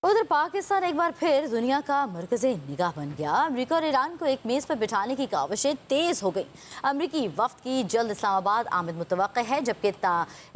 उधर पाकिस्तान एक बार फिर दुनिया का मरकज़े निगाह बन गया। अमेरिका और ईरान को एक मेज़ पर बिठाने की काविशें तेज़ हो गई। अमेरिकी वफ्द की जल्द इस्लामाबाद आमद मुतवक्किल है, जबकि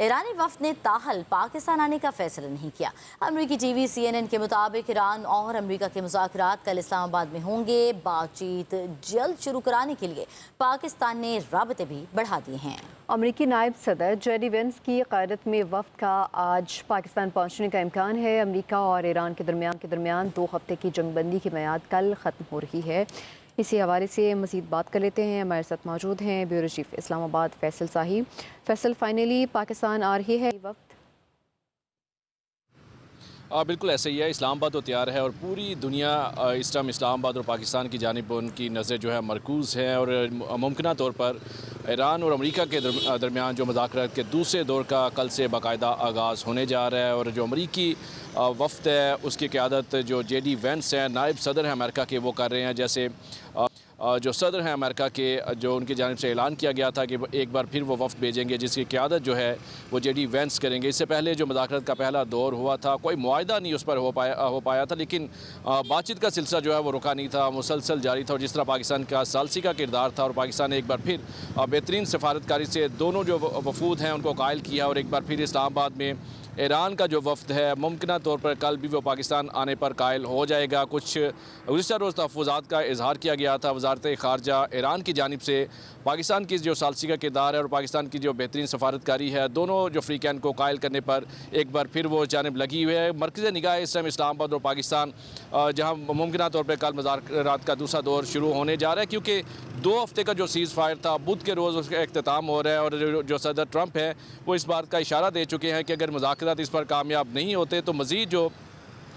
ईरानी वफ्द ने ताहल पाकिस्तान आने का फैसला नहीं किया। अमेरिकी टीवी CNN के मुताबिक ईरान और अमेरिका के मुज़ाकरात कल इस्लामाबाद में होंगे। बातचीत जल्द शुरू कराने के लिए पाकिस्तान ने राबते भी बढ़ा दिए हैं। अमेरिकी नायब सदर जेडी वेंस की क़यादत में वफ़द का आज पाकिस्तान पहुंचने का इम्कान है। अमेरिका और ईरान के दरमियान 2 हफ्ते की जंगबंदी की मियाद कल ख़त्म हो रही है। इसी हवाले से मज़ीद बात कर लेते हैं। हमारे साथ मौजूद हैं ब्यूरो चीफ इस्लामाबाद फैसल शाही। फैसल, फाइनली पाकिस्तान आ रही है वक्त? बिल्कुल ऐसे ही है। इस्लामाबाद तो तैयार है और पूरी दुनिया इस टाइम इस्लामाबाद और पाकिस्तान की जानिब उनकी नज़र जो है मरकूज़ है और मुमकिन तौर पर ईरान और अमेरिका के दरमियान जो मुज़ाकरात के दूसरे दौर का कल से बाकायदा आगाज़ होने जा रहा है। और जो अमेरिकी वफ़द है उसकी क़यादत जो जेडी वेंस हैं, नायब सदर हैं अमेरिका के, वो कर रहे हैं। जैसे जो सदर हैं अमेरिका के, जो उनकी जानिब से ऐलान किया गया था कि एक बार फिर वो वफ़द भेजेंगे जिसकी क़यादत जो है वो जेडी वेंस करेंगे। इससे पहले जो मुज़ाकरात का पहला दौर हुआ था, कोई मुआहदा नहीं उस पर हो पाया था, लेकिन बातचीत का सिलसिला जो है वो रुका नहीं था, मुसलसल जारी था। और जिस तरह पाकिस्तान का सालसी का किरदार था और पाकिस्तान ने एक बार फिर बेहतरीन सफारतकारी से दोनों जो वफूद हैं उनको कायल किया। और एक बार फिर इस्लामाबाद में ईरान का जो वफ़द है मुमकिन तौर पर कल भी वो पाकिस्तान आने पर कायल हो जाएगा। कुछ गुज़िश्ता रोज़ तहफ़्फ़ुज़ात का इजहार किया गया था वज़ारत ख़ारजा ईरान की जानिब से। पाकिस्तान की जो सालसी का किरदार है और पाकिस्तान की जो बेहतरीन सफारतकारी है, दोनों जो फ़रीक़ैन को कायल करने पर एक बार फिर वो जानिब लगी हुई है। मरकज़ निगाह इस टाइम इस्लामाबाद और पाकिस्तान, जहाँ मुमकिन तौर पर कल मुज़ाकरात का दूसरा दौर शुरू होने जा रहा है, क्योंकि 2 हफ्ते का जो सीज़ फायर था बुध के रोज़ उसका अख्ताम हो रहा है। और जो सदर ट्रंप है वो इस बात का इशारा दे चुके हैं कि अगर मुज़ाकरात इस पर कामयाब नहीं होते तो मज़ीद जो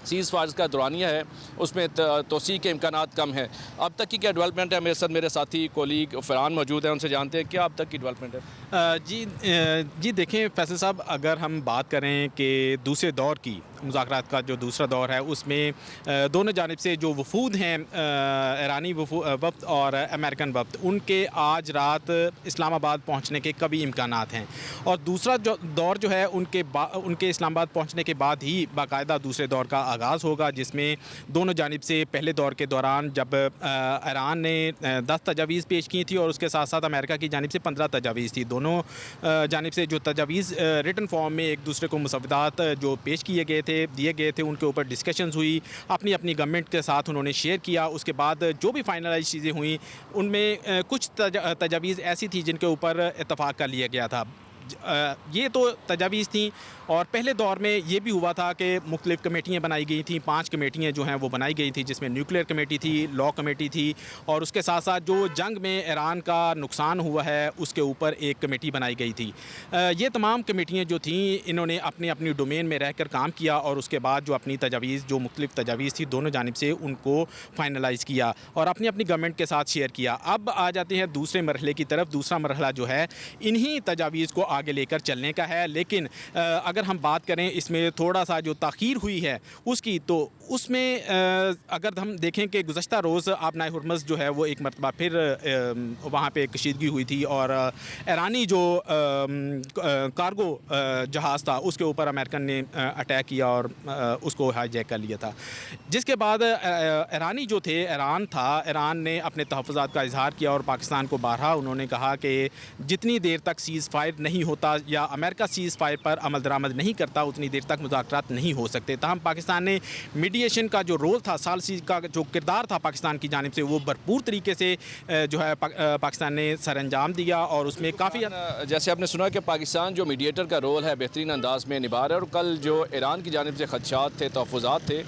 सीज़ फायर का दौरानिया है उसमें तोसी के इम्कानात कम है। अब तक की क्या डेवलपमेंट है? मेरे साथ मेरे साथी कोलीग फ़रहान मौजूद हैं, उनसे जानते हैं क्या अब तक की डेवलपमेंट है। जी देखें फैसल साहब, अगर हम बात करें कि दूसरे दौर की मुज़ाकरात का जो दूसरा दौर है उसमें दोनों जानिब से जो वफूद हैं, ईरानी वफ़द और अमेरिकन वफ़द, उनके आज रात इस्लामाबाद पहुँचने के कभी इम्कानात हैं। और दूसरा जो दौर जो है उनके इस्लामाबाद पहुँचने के बाद ही बाकायदा दूसरे दौर का आगाज़ होगा, जिसमें दोनों जानिब से पहले दौर के दौरान जब ईरान ने 10 तजावीज़ पेश की थी और उसके साथ साथ अमेरिका की जानिब से 15 तजावीज़ थी। दोनों जानिब से जो तजावीज़ रिटन फॉर्म में एक दूसरे को मुसव्वदात जो पेश दिए गए थे उनके ऊपर डिस्कशंस हुई, अपनी अपनी गवर्नमेंट के साथ उन्होंने शेयर किया। उसके बाद जो भी फाइनलाइज चीज़ें हुई उनमें कुछ तजावीज़ ऐसी थी जिनके ऊपर इत्तफाक कर लिया गया था। ये तो तजावीज़ थी। और पहले दौर में ये भी हुआ था कि मुख्तलिफ़ कमेटियाँ बनाई गई थी। 5 कमेटियाँ जो हैं वो बनाई गई थी, जिसमें न्यूक्लियर कमेटी थी, लॉ कमेटी थी, और उसके साथ साथ जो जंग में ईरान का नुकसान हुआ है उसके ऊपर एक कमेटी बनाई गई थी। ये तमाम कमेटियाँ जो थीं इन्होंने अपनी अपनी डोमेन में रहकर काम किया और उसके बाद जो अपनी तजावीज़ जो मुख्तलिफ़ तजावीज़ थी दोनों जानिब से उनको फाइनलाइज़ किया और अपनी अपनी गवर्नमेंट के साथ शेयर किया। अब आ जाते हैं दूसरे मरहले की तरफ। दूसरा मरहला जो है इन्हीं तजावीज़ को आगे लेकर चलने का है। लेकिन अगर हम बात करें इसमें थोड़ा सा जो ताख़ीर हुई है उसकी, तो उसमें अगर हम देखें कि गुज़श्ता रोज़ आबनाए हुर्मुज़ जो है वो एक मरतबा फिर वहाँ पे कशीदगी हुई थी और ईरानी जो कार्गो जहाज़ था उसके ऊपर अमेरिकन ने अटैक किया और उसको हाईजैक कर लिया था। जिसके बाद ईरानी जो थे, ईरान ने अपने तहफ़्फ़ुज़ात का इजहार किया और पाकिस्तान को बारहा उन्होंने कहा कि जितनी देर तक सीज़ फायर नहीं होता या अमेरिका सीज़ फायर पर अमल दरामद नहीं करता उतनी देर तक मुज़ाकरात नहीं हो सकते। ताहम पाकिस्तान ने मीडिएशन का जो रोल था, सालसी का जो किरदार था पाकिस्तान की जानिब से, वो भरपूर तरीके से जो है पाकिस्तान ने सर अंजाम दिया और उसमें काफ़ी, जैसे आपने सुना कि पाकिस्तान जो मीडिएटर का रोल है बेहतरीन अंदाज में निभा रहा है। और कल जो ईरान की जानिब से खदशात थे, तहफ़्फ़ुज़ात थे,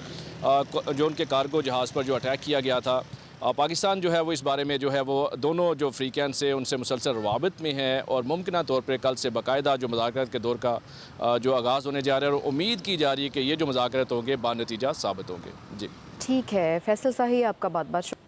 जो उनके कार्गो जहाज़ पर जो अटैक किया गया था, पाकिस्तान जो है वो इस बारे में जो है वो दोनों जो फ़रीक़ैन से उनसे मुसलसल रवाबित में है और मुमकिन तौर पर कल से बाकायदा जो मुज़ाकरात के दौर का जो आगाज़ होने जा रहा है और उम्मीद की जा रही है कि ये जो मुज़ाकरात होंगे बानतीजा साबित होंगे। जी ठीक है फैसल साही, आपका बहुत बहुत